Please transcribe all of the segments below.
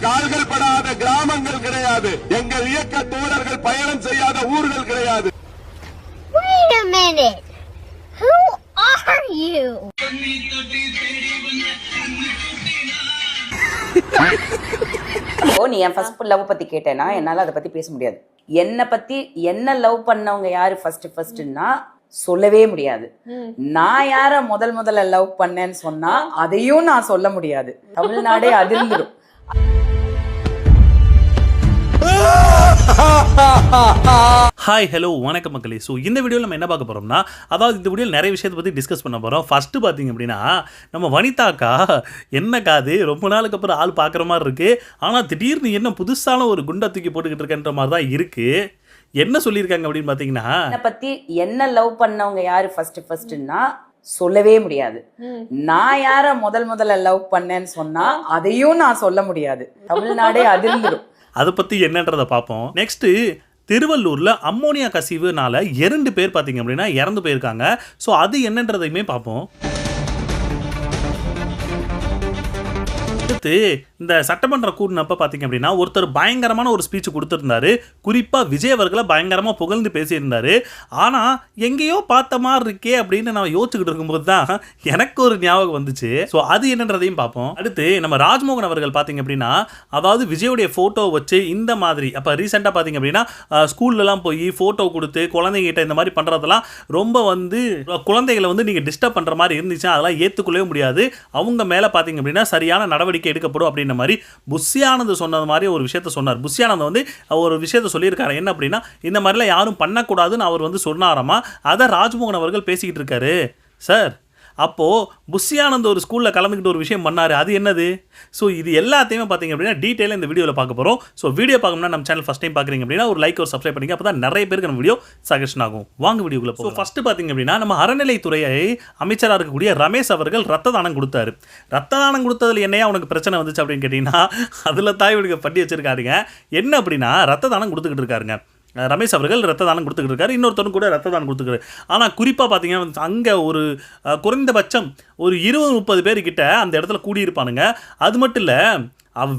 கால்கள் படாத கிராமங்கள் கிடையாது. எங்கள் இயக்க தோழர்கள் பயணம் செய்யாத ஊர்கள் கிடையாது. Wait a minute. Who are you? நீ என் ஃபர்ஸ்ட் லவ் பத்தி கேட்டேன்னா என்னால அதை பத்தி பேச முடியாது. என்னை பத்தி என்ன லவ் பண்ணவங்க யாரு ஃபர்ஸ்ட்னா சொல்லவே முடியாது. நான் யார முதல்ல லவ் பண்ணேன்னு சொன்னா அதையும் நான் சொல்ல முடியாது. தமிழ்நாடே அதிர்ந்துடும். ஹாய் ஹலோ வணக்கம் மக்களே. ஸோ இந்த வீடியோவில் நம்ம என்ன பார்க்க போகிறோம்னா, அதாவது இந்த வீடியோவில் நிறைய விஷயத்தை பற்றி டிஸ்கஸ் பண்ண போகிறோம். ஃபஸ்ட்டு பார்த்தீங்க அப்படின்னா, நம்ம வனிதாக்கா என்ன காது ரொம்ப நாளுக்கு அப்புறம் ஆள் பார்க்குற மாதிரி இருக்குது. ஆனால் திடீர்னு என்ன புதுசான ஒரு குண்டை தூக்கி போட்டுக்கிட்டு இருக்கன்ற மாதிரி தான் இருக்குது. என்ன சொல்லியிருக்காங்க அப்படின்னு பார்த்தீங்கன்னா, என்னை பற்றி என்ன லவ் பண்ணவங்க யாரு ஃபர்ஸ்ட்னா சொல்லவே முடியாது. நான் யார முதல்ல லவ் பண்ணேன்னு சொன்னா அதையும் நான் சொல்ல முடியாது. தமிழ்நாடே அதிர்ந்துடும். அதை பற்றி என்னன்றதை பார்ப்போம். நெக்ஸ்ட்டு திருவள்ளூரில் அம்மோனியா கசிவுனால 2 பேர் பார்த்தீங்க அப்படின்னா இறந்து போயிருக்காங்க. ஸோ அது என்னன்றதையுமே பார்ப்போம். அடுத்து இந்த சட்டமன்ற கூடினப்ப பார்த்தீங்க அப்படின்னா ஒருத்தர் பயங்கரமான ஒரு ஸ்பீச் கொடுத்துருந்தாரு. குறிப்பாக விஜய் அவர்களை பயங்கரமாக புகழ்ந்து பேசியிருந்தாரு. ஆனால் எங்கேயோ பார்த்த மாதிரி இருக்கே அப்படின்னு நான் யோசிச்சுக்கிட்டு இருக்கும்போது தான் எனக்கு ஒரு ஞாபகம் வந்துச்சு. ஸோ அது என்னன்றதையும் பார்ப்போம். அடுத்து நம்ம ராஜ்மோகன் அவர்கள் பார்த்தீங்க அப்படின்னா, அதாவது விஜயோடைய ஃபோட்டோ வச்சு இந்த மாதிரி அப்போ ரீசெண்டாக பார்த்தீங்க அப்படின்னா ஸ்கூல்லலாம் போய் ஃபோட்டோ கொடுத்து குழந்தைங்கிட்ட இந்த மாதிரி பண்ணுறதெல்லாம் ரொம்ப குழந்தைகளை நீங்கள் டிஸ்டர்ப் பண்ணுற மாதிரி இருந்துச்சுன்னா அதெல்லாம் ஏற்றுக்கொள்ளவே முடியாது. அவங்க மேலே பார்த்தீங்க அப்படின்னா சரியான நடவடிக்கை எடுக்கப்படும் அப்படின்ற மாதிரி புஷி ஆனந்த் சொன்னது மாதிரி ஒரு விஷயத்த சொன்னார். புஷி ஆனந்த் ஒரு விஷயத்த சொல்லியிருக்காரு. என்ன அப்படின்னா, இந்த மாதிரிலாம் யாரும் பண்ணக்கூடாதுன்னு அவர் சொன்னாராமா. அதை ராஜ்மோகன் அவர்கள் பேசிக்கிட்டு இருக்காரு. சார், அப்போது புஷி ஆனந்த் ஒரு ஸ்கூலில் கலந்துக்கிட்டு ஒரு விஷயம் பண்ணார். அது என்னது? ஸோ இது எல்லாத்தையுமே பார்த்தீங்க அப்படின்னா டீட்டெயிலாக இந்த வீடியோவில் பார்க்க போகிறோம். ஸோ வீடியோ பார்க்கணும்னா நம்ம சேனல் ஃபஸ்ட் டைம் பார்க்குறீங்க அப்படின்னா ஒரு லைக் ஒரு சப்ஸ்கிரைப் பண்ணிங்க. அப்போ தான் நிறைய பேருக்கு நம்ம வீடியோ சஜஷன் ஆகும். வாங்க வீடியோக்குள்ள போகும். ஸோ ஃபஸ்ட்டு பார்த்தீங்க அப்படின்னா, நம்ம அறநிலைத்துறையை அமைச்சராக இருக்கக்கூடிய ரமேஷ் அவர்கள் ரத்த தானம் கொடுத்தாரு. ரத்த தானம் கொடுத்ததில் என்னையா உனக்கு பிரச்சனை வந்துச்சு அப்படின்னு கேட்டிங்கன்னா, அதில் தாய் வீடுக்கு பண்ணி வச்சிருக்காருங்க. என்ன அப்படின்னா, ரத்த தானம் கொடுத்துக்கிட்டு இருக்காருங்க. ரமேஷ் அவர்கள் ரத்த தானம் கொடுத்துக்கிட்டு இருக்காரு. இன்னொருத்தரும் கூட ரத்த தானம் கொடுத்துருக்காரு. ஆனால் குறிப்பாக பார்த்தீங்கன்னா அங்கே ஒரு குறைந்தபட்சம் ஒரு 20-30 பேர்கிட்ட அந்த இடத்துல கூடியிருப்பானுங்க. அது மட்டும் இல்லை,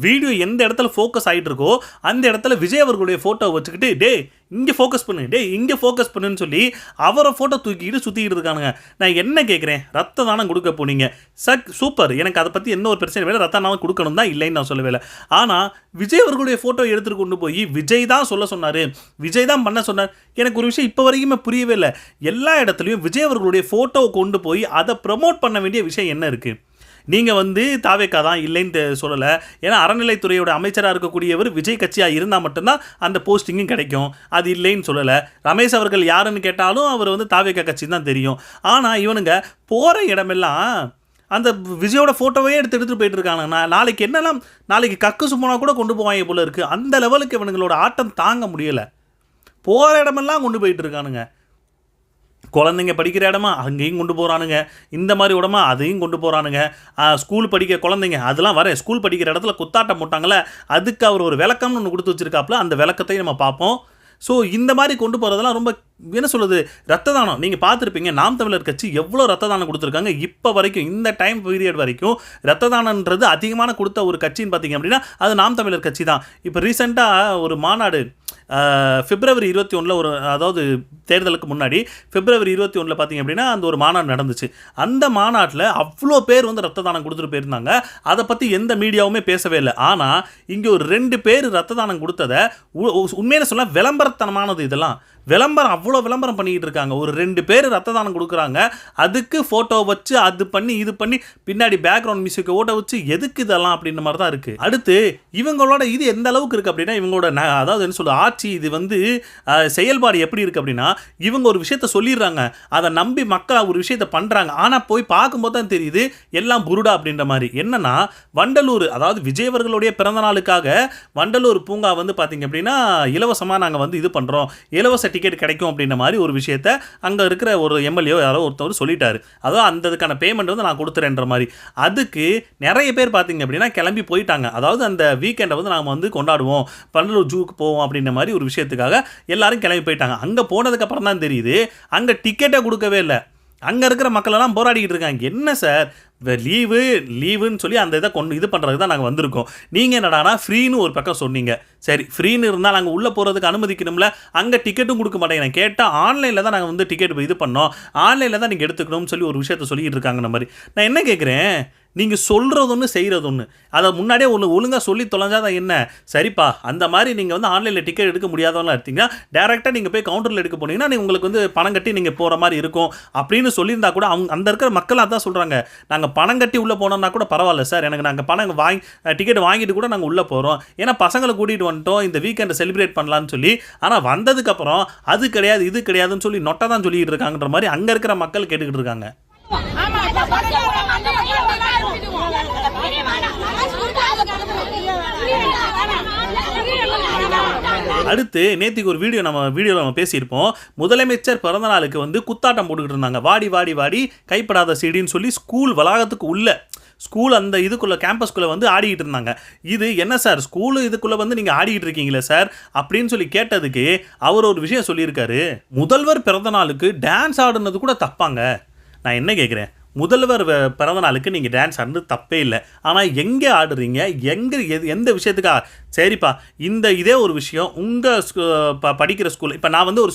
வீடியோ எந்த இடத்துல ஃபோக்கஸ் ஆகிட்டு இருக்கோ அந்த இடத்துல விஜய் அவர்களுடைய ஃபோட்டோ வச்சுக்கிட்டு டே இங்கே ஃபோக்கஸ் பண்ணு, டே இங்கே ஃபோக்கஸ் பண்ணுன்னு சொல்லி அவரை ஃபோட்டோ தூக்கிட்டு சுற்றிக்கிட்டு இருக்கானுங்க. நான் என்ன கேட்குறேன், ரத்த தானம் கொடுக்க போனீங்க சூப்பர், எனக்கு அதை பற்றி எந்த ஒரு பிரச்சனை இல்லை, ரத்த தானம் கொடுக்கணும் தான், இல்லைன்னு நான் சொல்லவே இல்லை. ஆனால் விஜய் அவர்களுடைய ஃபோட்டோ எடுத்துகிட்டு கொண்டு போய் விஜய் தான் சொல்ல சொன்னார், விஜய் தான் பண்ண சொன்னார். எனக்கு ஒரு விஷயம் இப்போ வரைக்குமே புரியவே இல்லை. எல்லா இடத்துலையும் விஜய் அவர்களுடைய ஃபோட்டோவை கொண்டு போய் அதை ப்ரமோட் பண்ண வேண்டிய விஷயம் என்ன இருக்குது? நீங்கள் தாவேக்கா தான் இல்லைன்னு சொல்லலை. ஏன்னா அறநிலைத்துறையோட அமைச்சராக இருக்கக்கூடியவர் விஜய் கட்சியாக இருந்தால் மட்டும்தான் அந்த போஸ்டிங்கும் கிடைக்கும். அது இல்லைன்னு சொல்லலை. ரமேஷ் அவர்கள் யாருன்னு கேட்டாலும் அவர் தாவேக்கா கட்சி தான் தெரியும். ஆனால் இவனுங்க போகிற இடமெல்லாம் அந்த விஜயோட ஃபோட்டோவே எடுத்துகிட்டு போயிட்டு இருக்காங்க. நாளைக்கு என்னெல்லாம் நாளைக்கு கக்கு சும்மா கூட கொண்டு போவாங்க போல இருக்குது. அந்த லெவலுக்கு இவனுங்களோட ஆட்டம் தாங்க முடியலை. போகிற இடமெல்லாம் கொண்டு போயிட்டு இருக்கானுங்க. குழந்தைங்க படிக்கிற இடமா அங்கேயும் கொண்டு போகிறானுங்க, இந்த மாதிரி இடமா அதையும் கொண்டு போகிறானுங்க. ஸ்கூல் படிக்கிற குழந்தைங்க அதெல்லாம் ஸ்கூல் படிக்கிற இடத்துல குத்தாட்டம் போட்டாங்களே, அதுக்கு அவர் ஒரு விளக்கம்னு ஒன்று கொடுத்து வச்சுருக்காப்புல. அந்த விளக்கத்தையும் நம்ம பார்ப்போம். ஸோ இந்த மாதிரி கொண்டு போகிறதெல்லாம் ரொம்ப என்ன சொல்கிறது, ரத்த தானம் நீங்கள் பார்த்துருப்பீங்க. நாம் தமிழர் கட்சி எவ்வளோ ரத்த தானம் கொடுத்துருக்காங்க. இப்போ வரைக்கும் இந்த டைம் பீரியட் வரைக்கும் ரத்த தானன்றது அதிகமான கொடுத்த ஒரு கட்சின்னு பார்த்தீங்க அப்படின்னா அது நாம் தமிழர் கட்சி தான். இப்போ ரீசெண்டாக ஒரு மாநாடு February 21 அதாவது தேர்தலுக்கு முன்னாடி February 21 பார்த்தீங்க அப்படின்னா அந்த ஒரு மாநாடு நடந்துச்சு. அந்த மாநாட்டில் அவ்வளோ பேர் ரத்த தானம் கொடுத்துட்டு போயிருந்தாங்க. அதை பற்றி எந்த மீடியாவுமே பேசவே இல்லை. ஆனால் இங்கே ஒரு 2 பேர் ரத்த தானம் கொடுத்ததை உண்மையில சொல்ல விளம்பரத்தனமானது. இதெல்லாம் விளம்பரம், அவ்வளோ விளம்பரம் பண்ணிக்கிட்டு இருக்காங்க. ஒரு 2 பேர் ரத்த தானம் கொடுக்குறாங்க, அதுக்கு ஃபோட்டோ வச்சு அது பண்ணி இது பண்ணி பின்னாடி பேக்ரவுண்ட் மியூசிக்கை ஓட்ட வச்சு எதுக்கு இதெல்லாம் அப்படின்ற மாதிரி தான் இருக்குது. அடுத்து இவங்களோட இது எந்த அளவுக்கு இருக்குது அப்படின்னா, இவங்களோட அதாவது என்ன சொல்ல ஆட்சி இது செயல்பாடு எப்படி இருக்குது அப்படின்னா, இவங்க ஒரு விஷயத்த சொல்லிடுறாங்க, அதை நம்பி மக்கள் ஒரு விஷயத்தை பண்ணுறாங்க. ஆனால் போய் பார்க்கும்போது தான் தெரியுது எல்லாம் புருடா அப்படின்ற மாதிரி. என்னன்னா வண்டலூர், அதாவது விஜய் அவர்களுடைய பிறந்த நாளுக்காக வண்டலூர் பூங்கா பார்த்தீங்க அப்படின்னா இலவசமாக நாங்கள் இது பண்ணுறோம், இலவச டிக்கெட் கிடைக்கும் அப்படின்ற மாதிரி ஒரு விஷயத்தை அங்கே இருக்கிற ஒரு எம்எல்ஏ யாரோ ஒருத்தவர் சொல்லிட்டாரு. அதாவது அதுக்கான பேமெண்ட் நான் கொடுத்துறேன்ற மாதிரி. அதுக்கு நிறைய பேர் பார்த்தீங்க அப்படின்னா கிளம்பி போயிட்டாங்க. அதாவது அந்த வீக்கெண்டை நாம் கொண்டாடுவோம், பண்டலூர் ஜூக்கு போவோம் அப்படின்ற மாதிரி ஒரு விஷயத்துக்காக எல்லாரும் கிளம்பி போயிட்டாங்க. அங்கே போனதுக்கப்புறம் தான் தெரியுது அங்கே டிக்கெட்டை கொடுக்கவே இல்லை. அங்கே இருக்கிற மக்கள் எல்லாம் போராடிக்கிட்டு இருக்காங்க. என்ன சார் லீவுன்னு சொல்லி அந்த இதை இது பண்ணுறதுக்கு தான் நாங்கள் வந்திருக்கோம். நீங்கள் என்னடானா ஃப்ரீன்னு ஒரு பக்கம் சொன்னீங்க. சரி, ஃப்ரீன்னு இருந்தால் நாங்கள் உள்ளே போகிறதுக்கு அனுமதிக்கணும்ல. அங்கே டிக்கெட்டும் கொடுக்க மாட்டேங்கிறேன். கேட்டால் ஆன்லைனில் தான் நாங்கள் வந்து டிக்கெட் இது பண்ணோம், ஆன்லைனில் தான் நீங்கள் எடுத்துக்கணும்னு சொல்லி ஒரு விஷயத்த சொல்லிக்கிட்டு இருக்காங்க. மாதிரி நான் என்ன கேட்குறேன், நீங்கள் சொல்கிறது ஒன்று செய்கிறது ஒன்று. அதை முன்னாடியே ஒழுங்காக சொல்லி தொலைஞ்சாதான் என்ன? சரிப்பா, அந்த மாதிரி நீங்கள் வந்து ஆன்லைனில் டிக்கெட் எடுக்க முடியாதவங்களாம் எடுத்தீங்கன்னா டேரெக்டாக நீங்கள் போய் கவுண்டரில் எடுக்க போனீங்கன்னா நீங்கள் உங்களுக்கு வந்து பணம் கட்டி நீங்கள் போகிற மாதிரி இருக்கும் அப்படின்னு சொல்லியிருந்தா கூட அவங்க அந்த இருக்கிற மக்கள் அதான் சொல்கிறாங்க. நாங்கள் பணம் கட்டி உள்ளே போனோம்னா கூட பரவாயில்ல சார், எனக்கு நாங்கள் பணம் டிக்கெட் வாங்கிட்டு கூட நாங்கள் உள்ளே போகிறோம், ஏன்னா பசங்களை கூட்டிகிட்டு வந்துட்டோம், இந்த வீக்கெண்டை செலிப்ரேட் பண்ணலான்னு சொல்லி. ஆனால் வந்ததுக்கப்புறம் அது கிடையாது இது கிடையாதுன்னு சொல்லி நொட்டை தான் சொல்லிக்கிட்டு இருக்காங்கன்ற மாதிரி அங்கே இருக்கிற மக்கள் கேட்டுக்கிட்டு இருக்காங்க. அடுத்து நேற்றுக்கு ஒரு வீடியோவில் நம்ம பேசியிருப்போம். முதலமைச்சர் பிறந்த நாளுக்கு வந்து குத்தாட்டம் போட்டுக்கிட்டு இருந்தாங்க. வாடி வாடி வாடி கைப்படாத சீடின்னு சொல்லி ஸ்கூல் வளாகத்துக்கு உள்ள ஸ்கூல் அந்த இதுக்குள்ளே கேம்பஸ்குள்ளே வந்து ஆடிக்கிட்டு இருந்தாங்க. இது என்ன சார் ஸ்கூலு இதுக்குள்ளே வந்து நீங்கள் ஆடிக்கிட்டு இருக்கீங்களே சார் அப்படின்னு சொல்லி கேட்டதுக்கு அவர் ஒரு விஷயம் சொல்லியிருக்காரு. முதல்வர் பிறந்த நாளுக்கு டான்ஸ் ஆடுனது கூட தப்பாங்க. நான் என்ன கேட்குறேன், முதல்வர் பிறந்த நாளுக்கு நீங்கள் டான்ஸ் ஆடுறது தப்பே இல்லை, ஆனால் எங்கே ஆடுறீங்க, எந்த விஷயத்துக்கா? சரிப்பா, இதே ஒரு விஷயம் உங்கள் படிக்கிற ஸ்கூல். இப்போ நான் வந்து ஒரு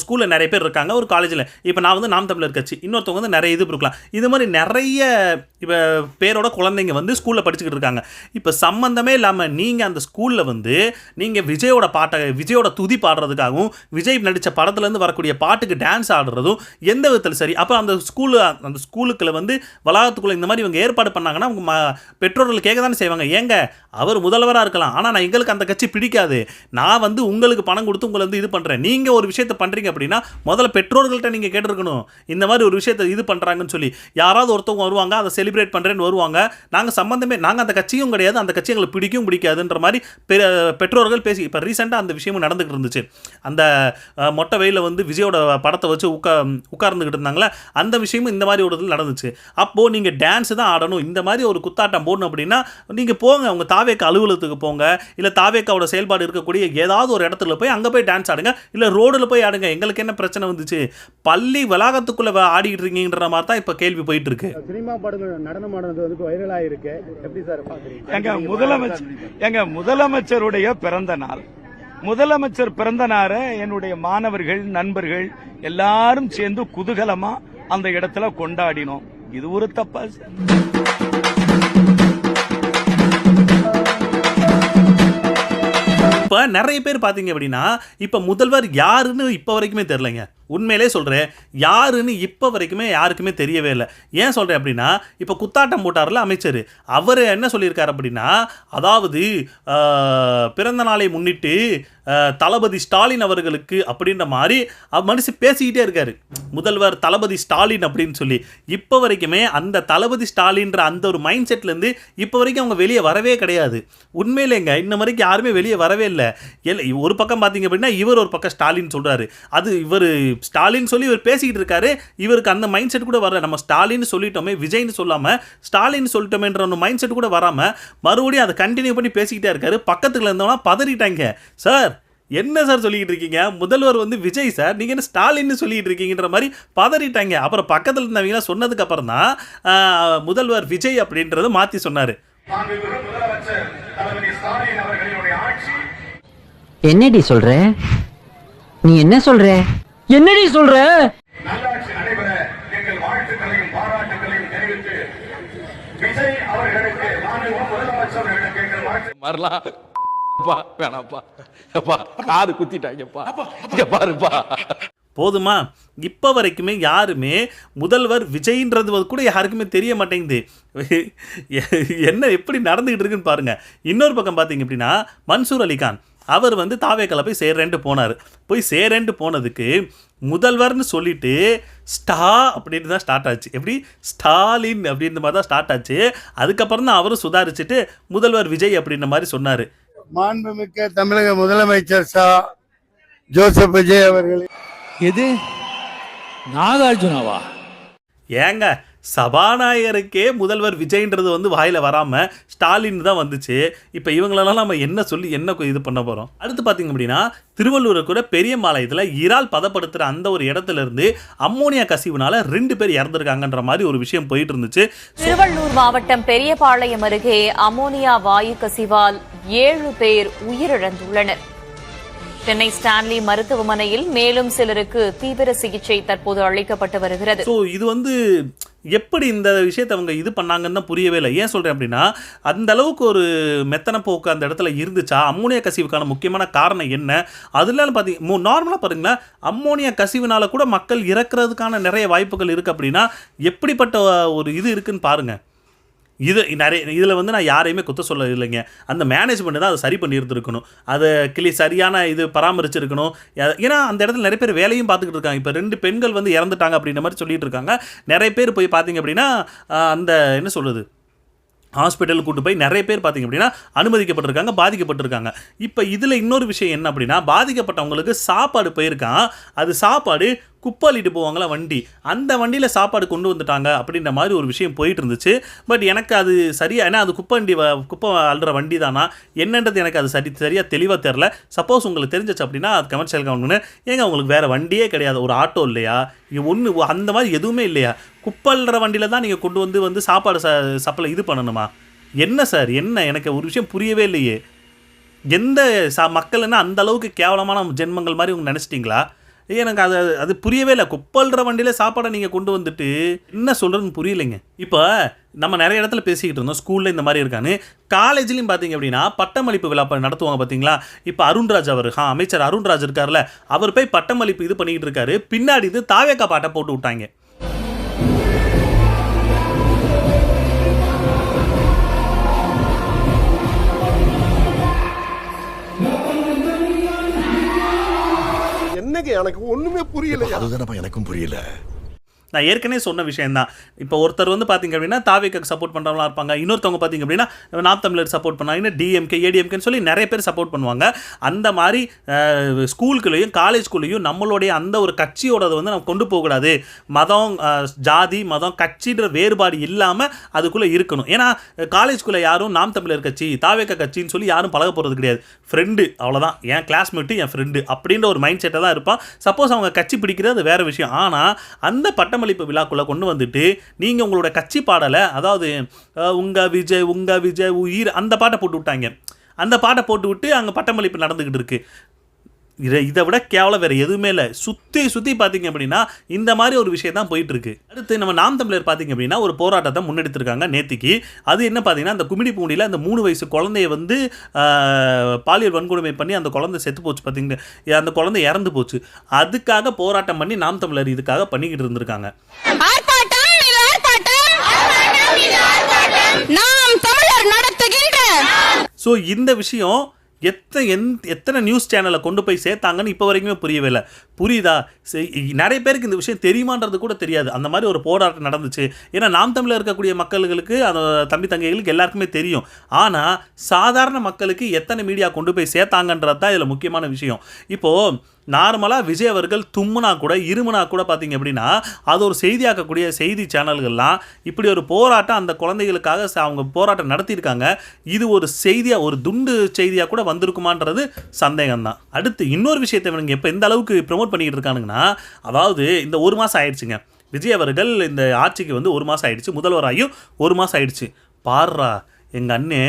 ஸ்கூலில் நிறைய பேர் இருக்காங்க, ஒரு காலேஜில். இப்போ நான் வந்து நாம் தமிழர் கட்சி, இன்னொருத்தவங்க வந்து நிறைய இது இருக்கலாம். இது மாதிரி நிறைய இப்போ பேரோட குழந்தைங்க வந்து ஸ்கூலில் படிச்சுக்கிட்டு இருக்காங்க. இப்போ சம்மந்தமே இல்லாமல் நீங்கள் அந்த ஸ்கூலில் வந்து நீங்கள் விஜயோட துதி பாடுறதுக்காகவும் விஜய் நடித்த படத்துலேருந்து வரக்கூடிய பாட்டுக்கு டான்ஸ் ஆடுறதும் எந்த விதத்தில் சரி? அப்போ அந்த ஸ்கூலுக்குள்ள வந்து வளாகத்துக்குள்ள இந்த மாதிரி இவங்க ஏற்பாடு பண்ணாங்கன்னா அவங்க பெற்றோர்கள் கேட்க தானே செய்வாங்க. ஏங்க அவர் முதல்வராக இருக்கலாம், ஆனால் நான் எங்களுக்கு அந்த கட்சி பிடிக்காது, நான் வந்து உங்களுக்கு பணம் கொடுத்து உங்களை வந்து இது பண்ணுறேன், நீங்கள் ஒரு விஷயத்தை பண்ணுறீங்க அப்படின்னா முதல்ல பெற்றோர்கள்ட்ட நீங்கள் கேட்டிருக்கணும். இந்த மாதிரி ஒரு விஷயத்தை இது பண்ணுறாங்கன்னு சொல்லி யாராவது ஒருத்தவங்க வருவாங்க, அதை செலிப்ரேட் பண்ணுறேன்னு வருவாங்க. நாங்கள் அந்த கட்சியும் கிடையாது, அந்த கட்சி எங்களுக்கு பிடிக்காதுன்ற மாதிரி பெற்றோர்கள் பேசி இப்போ ரீசெண்டாக அந்த விஷயமும் நடந்துகிட்டு இருந்துச்சு. அந்த மொட்டை வெயில வந்து விஜயோட படத்தை வச்சு உட்கார்ந்துக்கிட்டு இருந்தாங்களே, அந்த விஷயமும் இந்த மாதிரி ஒரு இதில் நடந்துச்சு. அப்போது நீங்கள் டான்ஸு தான் ஆடணும், இந்த மாதிரி ஒரு குத்தாட்டம் போடணும் அப்படின்னா நீங்கள் போங்க, உங்கள் தாவேக்கா அலுவலகத்துக்கு போங்க, இல்லை தாவேக்காவோட செயல்பாடு இருக்கக்கூடிய ஏதாவது ஒரு இடத்துல போய் அங்கே போய் டான்ஸ் ஆடுங்க, இல்லை ரோடில் போய் ஆடுங்க. எங்களுக்கு என்ன பிரச்சனை வந்துச்சு? பள்ளி வளாகத்துக்குள்ளே ஆடிக்கிட்டு இருக்கீங்கன்ற மாதிரி தான் இப்போ கேள்வி போயிட்டு இருக்கு. சினிமா படங்கள் நடனம் ஆடுறது வந்து வைரலாக இருக்கு, எப்படி சார் பாக்குறீங்க? முதலமைச்சருடைய பிறந்த நாள், முதலமைச்சர் பிறந்த நாளை என்னுடைய மாணவர்கள் நண்பர்கள் எல்லாரும் சேர்ந்து குதூகலமா அந்த இடத்துல கொண்டாடினோம். இது ஒரு தப்பா? இப்போ நிறைய பேர் பார்த்தீங்க அப்படின்னா இப்போ முதல்வர் யாருன்னு இப்போ வரைக்குமே தெரிலங்க. உண்மையிலே சொல்கிறேன், யாருன்னு இப்போ வரைக்குமே யாருக்குமே தெரியவே இல்லை. ஏன் சொல்கிறேன் அப்படின்னா, இப்போ குத்தாட்டம் போட்டார்ல அமைச்சர், அவர் என்ன சொல்லியிருக்காரு அப்படின்னா, அதாவது பிறந்த நாளை முன்னிட்டு தளபதி ஸ்டாலின் அவர்களுக்கு அப்படின்ற மாதிரி மனுஷன் பேசிக்கிட்டே இருக்காரு. முதல்வர் தளபதி ஸ்டாலின் அப்படின்னு சொல்லி இப்போ வரைக்குமே அந்த தளபதி ஸ்டாலின்ற அந்த ஒரு மைண்ட் செட்லேருந்து இப்போ வரைக்கும் அவங்க வெளியே வரவே கிடையாது. உண்மையிலேங்க இன்ன வரைக்கும் யாருமே வெளியே வரவே இல்லை. ஒரு பக்கம் பார்த்தீங்க அப்படின்னா இவர் ஒரு பக்கம் ஸ்டாலின் சொல்கிறாரு, அது இவர் ஸ்டாலின் சொல்லி இவர் பேசிக்கிட்டு இருக்காரு. இவருக்கு அந்த மைண்ட் செட் கூட வரல. நம்ம ஸ்டாலின் சொல்லிட்டோமே, விஜய்னு சொல்லாமல் ஸ்டாலின் சொல்லிட்டோமேன்ற ஒரு மைண்ட் செட் கூட வராமல் மறுபடியும் அதை கண்டினியூ பண்ணி பேசிக்கிட்டே இருக்காரு. பக்கத்தில் இருந்தவனா பதறிட்டாங்க. சார் என்ன சார் சொல்லிக்கிட்டு இருக்கீங்க? முதல்வர் வந்து விஜய் சார், நீங்கள் என்ன ஸ்டாலின்னு சொல்லிக்கிட்டு இருக்கீங்கன்ற மாதிரி பதறிட்டாங்க. அப்புறம் பக்கத்தில் இருந்தவங்க சொன்னதுக்கு அப்புறம் தான் முதல்வர் விஜய் அப்படின்றத மாற்றி சொன்னார். என்னடி சொல்ற? நீ என்ன சொல்ற? என்னடி சொல்ற? நல்லாட்சி நடைபெற எங்கள் வாழ்த்துக்களையும் பாராட்டுகளையும் தெரிவித்து விஜய் அவர்களுக்கு முதலமைச்சர்களுக்கு எங்கள் வாழ்த்து வேணாப்பா, காது குத்திட்டாங்கப்பா, பாருப்பா. போதுமா? இப்போ வரைக்குமே யாருமே முதல்வர் விஜய்ன்றது கூட யாருக்குமே தெரிய மாட்டேங்குது. என்ன எப்படி நடந்துகிட்டு இருக்குன்னு பாருங்க. இன்னொரு பக்கம் பார்த்தீங்க அப்படின்னா மன்சூர் அலிகான் அவர் வந்து தாவேக்கால போய் சேரேன்ட்டு போனார். போய் சேரேன்ட்டு போனதுக்கு முதல்வர்னு சொல்லிட்டு அப்படின்னு தான் ஸ்டார்ட் ஆச்சு. எப்படி ஸ்டாலின் அப்படின்ற மாதிரி தான் ஸ்டார்ட் ஆச்சு. அதுக்கப்புறம் தான் அவரும் சுதாரிச்சுட்டு முதல்வர் விஜய் அப்படின்ற மாதிரி சொன்னார். மாண்புமிக்க தமிழக முதலமைச்சர் ஜோசப் விஜய் அவர்கள். எது நாகார்ஜுனாவா? ஏங்க சபாநாயகருக்கே முதல்வர் விஜய்ன்றது வந்து வாயில வராம ஸ்டாலின் தான் வந்துச்சு. இப்போ இவங்களெல்லாம் நம்ம என்ன சொல்லி என்ன இது பண்ண போறோம்? அடுத்து பார்த்தீங்க அப்படின்னா திருவள்ளூர் கூட பெரியம்பாளையத்தில் இறால் பதப்படுத்துகிற அந்த ஒரு இடத்துல இருந்து அம்மோனியா கசிவுனால 2 பேர் இறந்துருக்காங்கன்ற மாதிரி ஒரு விஷயம் போயிட்டு இருந்துச்சு. திருவள்ளூர் மாவட்டம் பெரியபாளையம் அருகே அம்மோனியா வாயு கசிவால் 7 பேர் உயிரிழந்துள்ளனர். சென்னை ஸ்டான்லி மருத்துவமனையில் மேலும் சிலருக்கு தீவிர சிகிச்சை தற்போது அளிக்கப்பட்டு வருகிறது. ஸோ இது வந்து எப்படி இந்த விஷயத்தை அவங்க இது பண்ணாங்கன்னு தான் புரியவே இல்லை. ஏன் சொல்கிறேன் அப்படின்னா அந்த அளவுக்கு ஒரு மெத்தனை போக்கு அந்த இடத்துல இருந்துச்சா? அம்மோனியா கசிவுக்கான முக்கியமான காரணம் என்ன? அதனால பார்த்தீங்க நார்மலாக பாருங்களேன், அம்மோனியா கசிவுனால கூட மக்கள் இறக்குறதுக்கான நிறைய வாய்ப்புகள் இருக்குது. அப்படின்னா எப்படிப்பட்ட ஒரு இது இருக்குன்னு பாருங்கள். இதில் வந்து நான் யாரையுமே குத்த சொல்ல இல்லைங்க. அந்த மேனேஜ்மெண்ட் தான் அதை சரி பண்ணி இருந்திருக்கணும். அதை சரியான இது பராமரிச்சிருக்கணும். ஏன்னா அந்த இடத்துல நிறைய பேர் வேலையும் பார்த்துக்கிட்டு இருக்காங்க. இப்போ 2 பெண்கள் வந்து இறந்துட்டாங்க அப்படின்ற மாதிரி சொல்லிட்டு இருக்காங்க. நிறைய பேர் போய் பார்த்தீங்க அப்படின்னா அந்த என்ன சொல்கிறது ஹாஸ்பிட்டலுக்கு கூட்டு போய் நிறைய பேர் பார்த்தீங்க அப்படின்னா அனுமதிக்கப்பட்டிருக்காங்க, பாதிக்கப்பட்டிருக்காங்க. இப்போ இதில் இன்னொரு விஷயம் என்ன அப்படின்னா பாதிக்கப்பட்டவங்களுக்கு சாப்பாடு போயிருக்கான். அது சாப்பாடு குப்பாலிட்டு போவாங்களா வண்டி, அந்த வண்டியில் சாப்பாடு கொண்டு வந்துட்டாங்க அப்படின்ற மாதிரி ஒரு விஷயம் போயிட்டு இருந்துச்சு. பட் எனக்கு அது சரியாக, ஏன்னா அது குப்பை அள்ளுற வண்டி தானா என்னன்றது எனக்கு அது சரியாக தெளிவாக தெரில. சப்போஸ் உங்களுக்கு தெரிஞ்சிச்சு அப்படின்னா அது கமர்ஷியல் கவர்மெண்ட் ஏங்க உங்களுக்கு வேறு வண்டியே கிடையாது, ஒரு ஆட்டோ இல்லையா, ஒன்று அந்த மாதிரி எதுவுமே இல்லையா, குப்பை அள்ளுற வண்டியில் தான் நீங்கள் கொண்டு வந்து சாப்பாடு சப்ளை இது பண்ணணுமா? என்ன சார் என்ன? எனக்கு ஒரு விஷயம் புரியவே இல்லையே. எந்த மக்கள்னா அந்த அளவுக்கு கேவலமான ஜென்மங்கள் மாதிரி உங்க நினச்சிட்டிங்களா? எனக்கு அது புரியவே இல்லை. குப்பல்ற வண்டியில் சாப்பாடை நீங்கள் கொண்டு வந்துட்டு என்ன சொல்கிறதுன்னு புரியலைங்க. இப்போ நம்ம நிறைய இடத்துல பேசிக்கிட்டு இருந்தோம், ஸ்கூலில் இந்த மாதிரி இருக்கான்னு. காலேஜ்லையும் பார்த்தீங்க அப்படின்னா பட்டமளிப்பு விழா நடத்துவாங்க பார்த்தீங்களா? இப்போ அருண்ராஜ் அவர் அமைச்சர் அருண்ராஜ் இருக்கார்ல, அவர் போய் பட்டமளிப்பு இது பண்ணிக்கிட்டு இருக்காரு. பின்னாடி இது தாவேக்கா பாட்டை போட்டு விட்டாங்க. எனக்கு ஒண்ணுமே புரியல. அதுதானப்பா எனக்கும் புரியல. நான் ஏற்கனவே சொன்ன விஷயம்தான். இப்போ ஒருத்தர் வந்து பார்த்தீங்க அப்படின்னா தாவேக்காக்கு சப்போர்ட் பண்ணுறவங்களா இருப்பாங்க, இன்னொருத்தவங்க பார்த்தீங்க அப்படின்னா நாம் தமிழர் சப்போர்ட் பண்ணாங்கன்னா டிஎம்கே ஏடிஎம்கேன்னு சொல்லி நிறைய பேர் சப்போர்ட் பண்ணுவாங்க. அந்த மாதிரி ஸ்கூலுக்குள்ளேயும் காலேஜ்குள்ளேயும் நம்மளுடைய அந்த ஒரு கட்சியோட வந்து நம்ம கொண்டு போகக்கூடாது. மதம், ஜாதி, மதம், கட்சின்ற வேறுபாடு இல்லாமல் அதுக்குள்ளே இருக்கணும். ஏன்னா காலேஜ்குள்ளே யாரும் நாம் தமிழர் கட்சி தாவேக்கா கட்சின்னு சொல்லி யாரும் பழக போகிறது கிடையாது. ஃப்ரெண்டு அவ்வளோதான், என் கிளாஸ்மேட்டு என் ஃப்ரெண்டு அப்படின்ற ஒரு மைண்ட் செட்டை தான் இருப்பான். சப்போஸ் அவங்க கட்சி பிடிக்கிறது அது வேறு விஷயம். ஆனால் அந்த பட்டமளிப்பு விழாக்குள்ள கொண்டு வந்துட்டு நீங்க உங்களோட கட்சி பாடலை, அதாவது உங்க விஜய் உயிர் அந்த பாட்டை போட்டு விட்டாங்க. அந்த பாட்டை போட்டு விட்டு அங்கே பட்டமளிப்பு நடந்துக்கிட்டு இருக்கு. இதை விட கேவலம் வேறு எதுவுமே இல்லை. சுற்றி பார்த்தீங்க அப்படின்னா இந்த மாதிரி ஒரு விஷயம் தான் போயிட்டு இருக்கு. அடுத்து நம்ம நாம் தமிழர் பார்த்தீங்க அப்படின்னா ஒரு போராட்டத்தை முன்னெடுத்திருக்காங்க நேத்திக்கு. அது என்ன பார்த்தீங்கன்னா அந்த கும்மிடிப்பூண்டியில் அந்த 3 வயசு குழந்தைய வந்து பாலியல் வன்கொடுமை பண்ணி அந்த குழந்தை செத்து போச்சு பார்த்தீங்க, அந்த குழந்தை இறந்து போச்சு. அதுக்காக போராட்டம் பண்ணி நாம் தமிழர் இதுக்காக பண்ணிக்கிட்டு இருந்திருக்காங்க. ஸோ இந்த விஷயம் எத்தனை நியூஸ் சேனலை கொண்டு போய் சேர்த்தாங்கன்னு இப்போ வரைக்குமே புரியவே இல்லை. புரியுதா? நிறைய பேருக்கு இந்த விஷயம் தெரியுமான்றது கூட தெரியாது. அந்த மாதிரி ஒரு போராட்டம் நடந்துச்சு. ஏன்னா நாம் தமிழில் இருக்கக்கூடிய மக்களுக்கு அந்த தம்பி தங்கைகளுக்கு எல்லாருக்குமே தெரியும். ஆனால் சாதாரண மக்களுக்கு எத்தனை மீடியா கொண்டு போய் சேர்த்தாங்கன்றது தான் இதில் முக்கியமான விஷயம். இப்போது நார்மலாக விஜய் அவர்கள் தும்முனா கூட இருமுனா கூட பார்த்தீங்க அப்படின்னா அது ஒரு செய்தியாக்கக்கூடிய செய்தி சேனல்கள்லாம் இப்படி ஒரு போராட்டம் அந்த குழந்தைகளுக்காக அவங்க போராட்டம் நடத்தியிருக்காங்க. இது ஒரு செய்தியாக, ஒரு துண்டு செய்தியாக கூட வந்திருக்குமான்றது சந்தேகம்தான். அடுத்து இன்னொரு விஷயத்தை இவங்க இப்போ எந்த அளவுக்கு ப்ரமோட் பண்ணிக்கிட்டு இருக்கானுங்கன்னா, அதாவது இந்த 1 மாதம் ஆயிடுச்சுங்க விஜய் அவர்கள் இந்த ஆட்சிக்கு வந்து 1 மாதம் ஆயிடுச்சு, முதல்வராயும் 1 மாதம் ஆயிடுச்சு. பாடுறா எங்கள் அண்ணே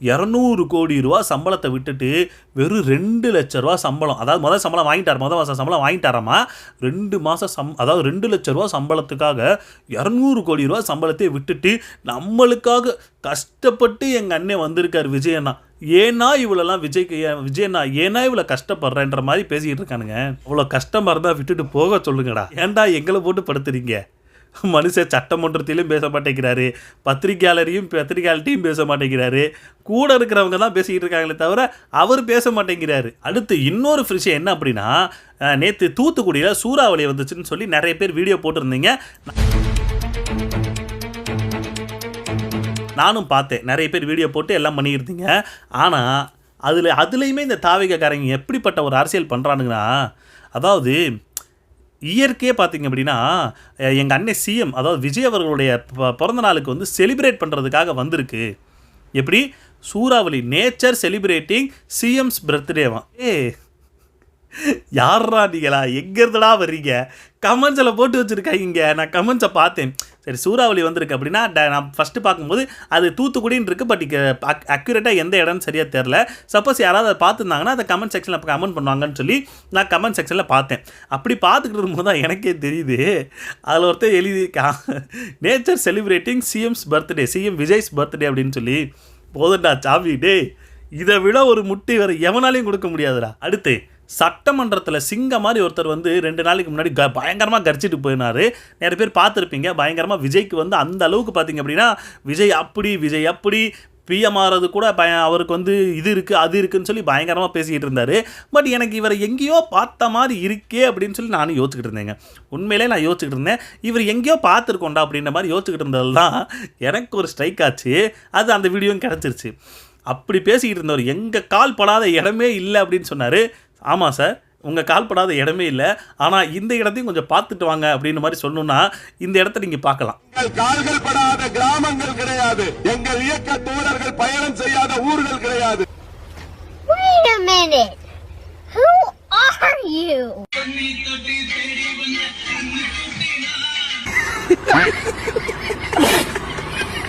200 கோடி ரூபா சம்பளத்தை விட்டுட்டு வெறும் 2 லட்ச ரூபா சம்பளம், அதாவது முதல் சம்பளம் வாங்கிட்டார், முதல் மாதம் சம்பளம் வாங்கிட்டாராமா. 2 மாதம் அதாவது 2 லட்ச ரூபா சம்பளத்துக்காக 200 கோடி ரூபா சம்பளத்தை விட்டுட்டு நம்மளுக்காக கஷ்டப்பட்டு எங்கள் அண்ணன் வந்திருக்கார் விஜயண்ணா. ஏன்னா இவ்வளோலாம் விஜயண்ணா ஏன்னா இவ்வளோ கஷ்டப்படுறேன்ற மாதிரி பேசிக்கிட்டு இருக்கானுங்க. அவ்வளோ கஷ்டமாக இருந்தால் விட்டுட்டு போக சொல்லுங்கடா. ஏன்டா எங்களை போட்டு படுத்துறீங்க? மனுஷன் சட்டமன்றத்திலையும் பேச மாட்டேங்கிறாரு, பத்திரிகையாளர்கிட்டையும் பேச மாட்டேங்கிறாரு, கூட இருக்கிறவங்க தான் பேசிக்கிட்டு இருக்காங்களே தவிர அவர் பேச மாட்டேங்கிறாரு. அடுத்து இன்னொரு விஷயம் என்ன அப்படின்னா, நேற்று தூத்துக்குடியில் சூறாவளி வந்துச்சுன்னு சொல்லி நிறைய பேர் வீடியோ போட்டிருந்தீங்க. நானும் பார்த்தேன், நிறைய பேர் வீடியோ போட்டு எல்லாம் பண்ணியிருந்தீங்க. ஆனால் அதுலேயுமே இந்த தாவேக்காரங்க எப்படிப்பட்ட ஒரு அரசியல் பண்ணுறானுங்கன்னா, அதாவது இயற்கையே பார்த்தீங்க அப்படின்னா எங்கள் அண்ணன் சிஎம் அதாவது விஜய் அவர்களுடைய பிறந்த நாளுக்கு வந்து செலிப்ரேட் பண்ணுறதுக்காக வந்திருக்கு. எப்படி சூறாவளி நேச்சர் செலிப்ரேட்டிங் சிஎம்ஸ் பர்த்டேவா. யாரா நீங்களா, எங்கேருந்துடா வர்றீங்க? கமெண்ட்ஸில் போட்டு வச்சுருக்காங்க. நான் கமெண்ட்ஸை பார்த்தேன். சரி சூறாவளி வந்திருக்கு அப்படின்னா நான் ஃபஸ்ட்டு பார்க்கும்போது அது தூத்துக்குடின்னு இருக்குது. பட் அக்யூரேட்டாக எந்த இடம்னு சரியாக தெரில. சப்போஸ் யாராவது அதை பார்த்துருந்தாங்கன்னா அதை கமெண்ட் செக்ஷனில் கமெண்ட் பண்ணுவாங்கன்னு சொல்லி நான் கமெண்ட் செக்ஷனில் பார்த்தேன். அப்படி பார்த்துக்கிட்டு இருக்கும்போது தான் எனக்கே தெரியுது அதில் ஒருத்தர் எழுதியிருக்கா nature celebrating CM's birthday, CM Vijay's birthday அப்படின்னு சொல்லி. போதுண்டா சாமி டே, இதை விட ஒரு முட்டி வேறு எவனாலையும் கொடுக்க முடியாதுடா. அடுத்து சட்டமன்றத்தில் சிங்க மாதிரி ஒருத்தர் வந்து 2 நாளைக்கு முன்னாடி பயங்கரமாக கரிச்சிட்டு போயினார். நிறைய பேர் பார்த்துருப்பீங்க. பயங்கரமாக விஜய்க்கு வந்து அந்த அளவுக்கு பார்த்தீங்க அப்படின்னா விஜய் அப்படி பிஎம் ஆகிறது கூட அவருக்கு வந்து இது இருக்குது அது இருக்குதுன்னு சொல்லி பயங்கரமாக பேசிக்கிட்டு இருந்தார். பட் எனக்கு இவரை எங்கேயோ பார்த்த மாதிரி இருக்கே அப்படின்னு சொல்லி நானும் யோசிச்சுக்கிட்டு இருந்தேங்க. உண்மையிலே நான் யோசிச்சுக்கிட்டு இருந்தேன், இவர் எங்கேயோ பார்த்துருக்கோண்டா அப்படின்ற மாதிரி யோசிச்சுக்கிட்டு இருந்தது தான் எனக்கு ஒரு ஸ்ட்ரைக் ஆச்சு. அது அந்த வீடியோவும் கிடச்சிருச்சு. அப்படி பேசிக்கிட்டு இருந்தவர் எங்கள் கால் படாத இடமே இல்லை அப்படின்னு சொன்னார். ஆமாம் சார், உங்கள் கால் படாத இடமே இல்லை, ஆனால் இந்த இடத்தையும் கொஞ்சம் பார்த்துட்டு வாங்க அப்படின்னு மாதிரி சொல்லணும்னா இந்த இடத்த நீங்கள் பார்க்கலாம். எங்கள் கால்கள் படாத கிராமங்கள் கிடையாது, எங்கள் இயக்க தோழர்கள் பயணம் செய்யாத ஊர்கள் கிடையாது. Wait a minute. Who are you?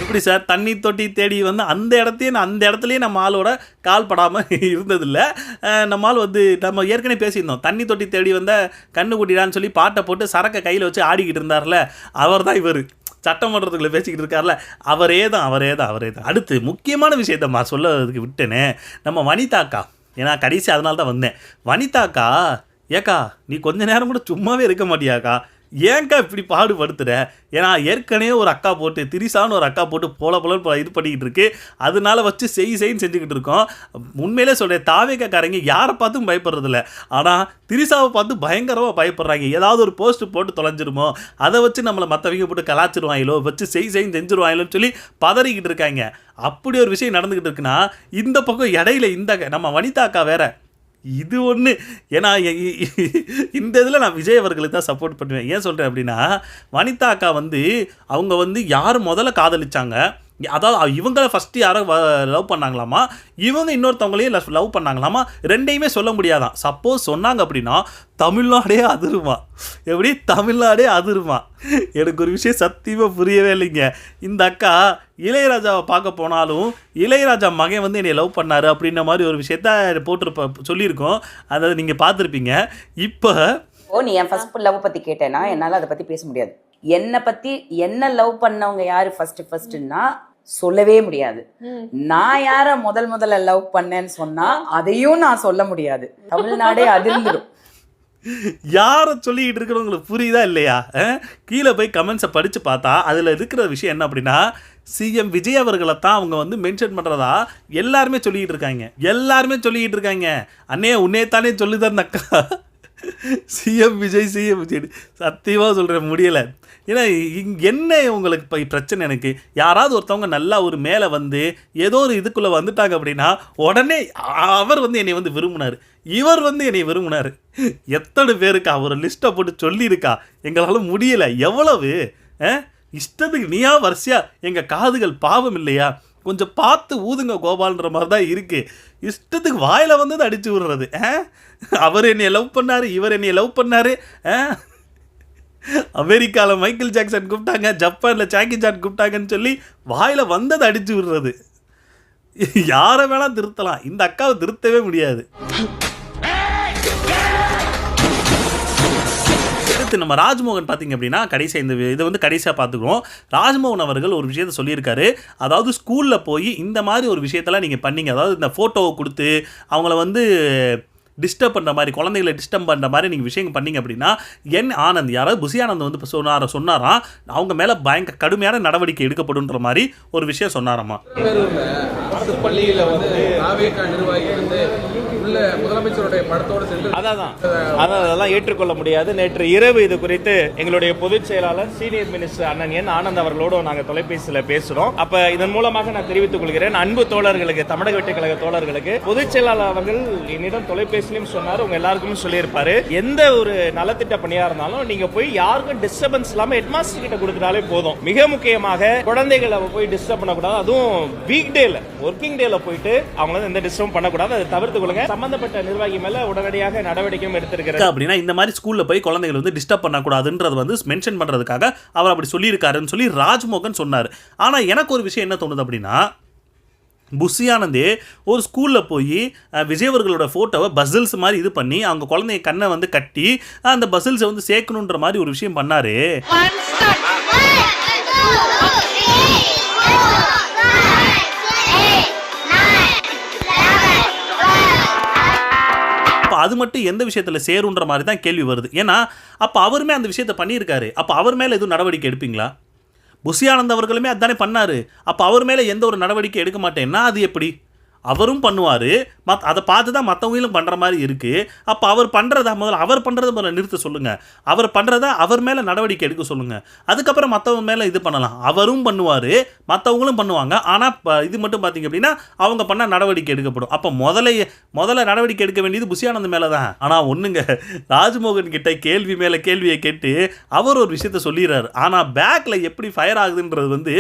எப்படி சார் தண்ணி தொட்டி தேடி வந்து அந்த இடத்துலையே நம்ம ஆளோட கால் படாமல் இருந்ததில்லை. நம்ம ஆள் வந்து நம்ம ஏற்கனவே பேசியிருந்தோம், தண்ணி தொட்டி தேடி வந்த கண்ணு குட்டிடான்னு சொல்லி பாட்டை போட்டு சரக்கை கையில் வச்சு ஆடிக்கிட்டு இருந்தார்ல, அவர் தான் இவர். சட்டமன்றத்துக்குள்ளே பேசிக்கிட்டு இருக்கார்ல, அவரே தான். அடுத்து முக்கியமான விஷயத்த சொல்லதுக்கு விட்டேனே, நம்ம வனிதாக்கா. ஏன்னா கடைசி அதனால தான் வந்தேன். வனிதாக்கா, ஏக்கா நீ கொஞ்ச நேரம் கூட சும்மாவே இருக்க மாட்டியாக்கா, ஏன்க்கா இப்படி பாடுபடுத்துற? ஏன்னா ஏற்கனவே ஒரு அக்கா போட்டு திரிசான்னு ஒரு அக்கா போட்டு போல இது பண்ணிக்கிட்டு இருக்கு. அதனால வச்சு செய்ன்னு செஞ்சுக்கிட்டு இருக்கோம். உண்மையிலே சொல்கிறேன், தாவேக்காரங்க யாரை பார்த்தும் பயப்படுறதில்ல, ஆனால் திரிசாவை பார்த்து பயங்கரமாக பயப்படுறாங்க. ஏதாவது ஒரு போஸ்ட் போட்டு தொலைஞ்சிருமோ, அதை வச்சு நம்மளை மற்றவங்க போட்டு கலாச்சிருவாங்களோ, வச்சு செய்ன்னு செஞ்சுருவாங்களோன்னு சொல்லி பதறிக்கிட்டு இருக்காங்க. அப்படி ஒரு விஷயம் நடந்துக்கிட்டு இருக்குன்னா இந்த பக்கம் இடையில இந்த நம்ம வனிதாக்கா வேற. இது ஒன்று. ஏன்னா இந்த இதில் நான் விஜய் அவர்களுக்கு தான் சப்போர்ட் பண்ணுவேன். ஏன் சொல்கிறேன் அப்படின்னா, வனிதா அக்கா வந்து அவங்க வந்து யார் முதல்ல காதலிச்சாங்க, அதாவது இவங்கள ஃபஸ்ட்டு யாரோ லவ் பண்ணாங்களாமா, இவங்க இன்னொருத்தவங்களையும் லவ் பண்ணாங்களாமா, ரெண்டையுமே சொல்ல முடியாதான். சப்போஸ் சொன்னாங்க அப்படின்னா தமிழ்நாடே அதிருமா. எப்படி தமிழ்நாடே அதிருமா? எனக்கு ஒரு விஷயம் சத்தியமாக புரியவே இல்லைங்க. இந்த அக்கா இளையராஜாவை பார்க்க போனாலும் இளையராஜா மகன் வந்து என்னை லவ் பண்ணார் அப்படின்ற மாதிரி ஒரு விஷயத்த சொல்லியிருக்கோம். அதை நீங்கள் பார்த்துருப்பீங்க. இப்போ நீ என் ஃபர்ஸ்ட் லவ் பற்றி கேட்டேன்னா என்னால் அதை பற்றி பேச முடியாது. என்னை பற்றி என்ன லவ் பண்ணவங்க யார் ஃபர்ஸ்ட்னா சொல்லவே முடியாது. நான் யார முதல்ல லவ் பண்ணேன்னு சொன்னா அதையும் நான் சொல்ல முடியாது. தமிழ்நாடே அதிர்ந்துடும். யாரை சொல்லிக்கிட்டு இருக்கிறவங்களுக்கு புரியுதா இல்லையா? கீழே போய் கமெண்ட்ஸை படித்து பார்த்தா அதில் இருக்கிற விஷயம் என்ன அப்படின்னா, சிஎம் விஜய் அவர்களை தான் அவங்க வந்து மென்ஷன் பண்ணுறதா எல்லாருமே சொல்லிக்கிட்டு இருக்காங்க. அண்ணே உன்னே சொல்லுதான் அக்கா. சிஎம் விஜய் சத்தியமாக சொல்கிறேன் முடியலை. ஏன்னா என்ன உங்களுக்கு இப்போ பிரச்சனை, எனக்கு யாராவது ஒருத்தவங்க நல்லா ஒரு மேலே வந்து ஏதோ ஒரு இதுக்குள்ளே வந்துட்டாங்க அப்படின்னா உடனே அவர் வந்து என்னை வந்து விரும்பினார், இவர் வந்து என்னை விரும்பினார். எத்தனை பேருக்கா ஒரு லிஸ்ட்டை போட்டு சொல்லியிருக்கா, எங்களால் முடியலை. எவ்வளவு இஷ்டத்துக்கு நீயா வரிசையா, எங்கள் காதுகள் பாவம் இல்லையா, கொஞ்சம் பார்த்து ஊதுங்க கோபால்ன்ற மாதிரி தான் இருக்குது. இஷ்டத்துக்கு வாயில் வந்தது அடித்து விடுறது. அவர் என்னை லவ் பண்ணார், இவர் என்னை லவ் பண்ணார். அமெரிக்காவில் மைக்கேல் ஜாக்சன் கூப்பிட்டாங்க, ஜப்பானில் ஜாக்கி சான் கூப்பிட்டாங்கன்னு சொல்லி வாயில் வந்ததை அடித்து விடுறது. யாரை வேணால் திருத்தலாம், இந்த அக்காவை திருத்தவே முடியாது. அடுத்து நம்ம ராஜ்மோகன் பார்த்தீங்க அப்படின்னா கடைசியாக இதை வந்து கடைசியாக பார்த்துக்குவோம். ராஜ்மோகன் அவர்கள் ஒரு விஷயத்தை சொல்லியிருக்காரு. அதாவது ஸ்கூலில் போய் இந்த மாதிரி ஒரு விஷயத்தெல்லாம் நீங்கள் பண்ணீங்க, அதாவது இந்த ஃபோட்டோவை கொடுத்து அவங்கள வந்து டிஸ்டர்ப் பண்ணுற மாதிரி, குழந்தைகளை டிஸ்டர்ப் பண்ணுற மாதிரி நீங்கள் விஷயங்கள் பண்ணிங்க அப்படின்னா என் ஆனந்த், யாராவது புசி ஆனந்த் வந்து சொன்னாராம் அவங்க மேலே பயங்கர கடுமையான நடவடிக்கை எடுக்கப்படுன்ற மாதிரி ஒரு விஷயம் சொன்னாராமா. அரசு பள்ளியில் வந்து நிர்வாகி வந்து உள்ள முதலமைச்சருடைய படத்தோடு சென்று அதெல்லாம் ஏற்றுக்கொள்ள முடியாது. நேற்று இரவு இது குறித்து எங்களுடைய பொதுச் செயலாளர் சீனியர் மினிஸ்டர் அண்ணன் என் ஆனந்த் அவர்களோடு நாங்கள் தொலைபேசியில் பேசுகிறோம். அப்போ இதன் மூலமாக நான் தெரிவித்துக் கொள்கிறேன், அன்பு தோழர்களுக்கு, தமிழக வெற்றி கழக தோழர்களுக்கு, பொதுச் செயலாளர் அவர்கள் என்னிடம் தொலைபேசி வயசுலயும் சொன்னாரு, உங்க எல்லாருக்குமே சொல்லியிருப்பாரு, எந்த ஒரு நலத்திட்ட பணியா இருந்தாலும் நீங்க போய் யாருக்கும் டிஸ்டர்பன்ஸ் இல்லாம ஹெட்மாஸ்டர் கிட்ட கொடுத்துட்டாலே போதும். மிக முக்கியமாக குழந்தைகளை போய் டிஸ்டர்ப் பண்ணக்கூடாது, அதுவும் வீக் டேல ஒர்க்கிங் டேல போயிட்டு அவங்க எந்த டிஸ்டர்ப் பண்ணக்கூடாது, அதை தவிர்த்து கொள்ளுங்க. சம்பந்தப்பட்ட நிர்வாகி மேல உடனடியாக நடவடிக்கையும் எடுத்திருக்கிறார். அப்படின்னா இந்த மாதிரி ஸ்கூல்ல போய் குழந்தைகள் வந்து டிஸ்டர்ப் பண்ணக்கூடாதுன்றது வந்து மென்ஷன் பண்றதுக்காக அவர் அப்படி சொல்லியிருக்காருன்னு சொல்லி ராஜ்மோகன் சொன்னார். ஆனா எனக்கு ஒரு விஷயம் என்ன தோணுது அப்படின்னா, புஷி ஆனந்தே ஒரு ஸ்கூலில் போய் விஜய் அவர்களோட ஃபோட்டோவை பசில்ஸ் மாதிரி இது பண்ணி அவங்க குழந்தைய கண்ணை வந்து கட்டி அந்த பசில்ஸை வந்து சேர்க்கணுன்ற மாதிரி ஒரு விஷயம் பண்ணாரு. அப்போ அது மட்டும் எந்த விஷயத்தில் சேருன்ற மாதிரி தான் கேள்வி வருது. ஏன்னா அப்போ அவருமே அந்த விஷயத்தை பண்ணியிருக்காரு. அப்போ அவர் மேலே எதுவும் நடவடிக்கை எடுப்பீங்களா? புஷி ஆனந்த் அவர்களுமே அதுதானே பண்ணாரு. அப்போ அவர் மேலே எந்த ஒரு நடவடிக்கை எடுக்க மாட்டேன்னா அது எப்படி? அவரும் பண்ணுவார், அதை பார்த்து தான் மற்றவங்களும் பண்ணுற மாதிரி இருக்குது. அப்போ அவர் பண்ணுறதா அவர் பண்ணுறத முதல்ல நிறுத்த சொல்லுங்கள். அவர் பண்ணுறதா அவர் மேலே நடவடிக்கை எடுக்க சொல்லுங்கள். அதுக்கப்புறம் மற்றவங்க மேலே இது பண்ணலாம். அவரும் பண்ணுவார், மற்றவங்களும் பண்ணுவாங்க. ஆனால் இது மட்டும் பார்த்திங்க அப்படின்னா அவங்க பண்ணால் நடவடிக்கை எடுக்கப்படும். அப்போ முதல்ல நடவடிக்கை எடுக்க வேண்டியது புஷி ஆனந்த் மேலே தான். ஆனால் ஒன்றுங்க, ராஜ்மோகன் கிட்ட கேள்வி மேலே கேள்வியை கேட்டு அவர் ஒரு விஷயத்த சொல்லிடுறாரு. ஆனால் பேக்கில் எப்படி ஃபயர் ஆகுதுன்றது வந்து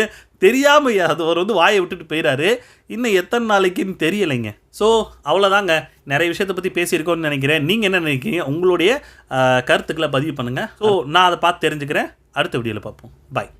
தெரியாமல் அது அவர் வந்து வாயை விட்டுட்டு போயிடாரு. இன்னும் எத்தனை நாளைக்குன்னு தெரியலைங்க. ஸோ அவ்வளோதாங்க, நிறைய விஷயத்தை பற்றி பேசியிருக்கோன்னு நினைக்கிறேன். நீங்கள் என்ன நினைக்கிறீங்க? உங்களுடைய கருத்துக்களை பதிவு பண்ணுங்கள். ஸோ நான் அதை பார்த்து தெரிஞ்சுக்கிறேன். அடுத்த வீடியோவில் பார்ப்போம். பாய்.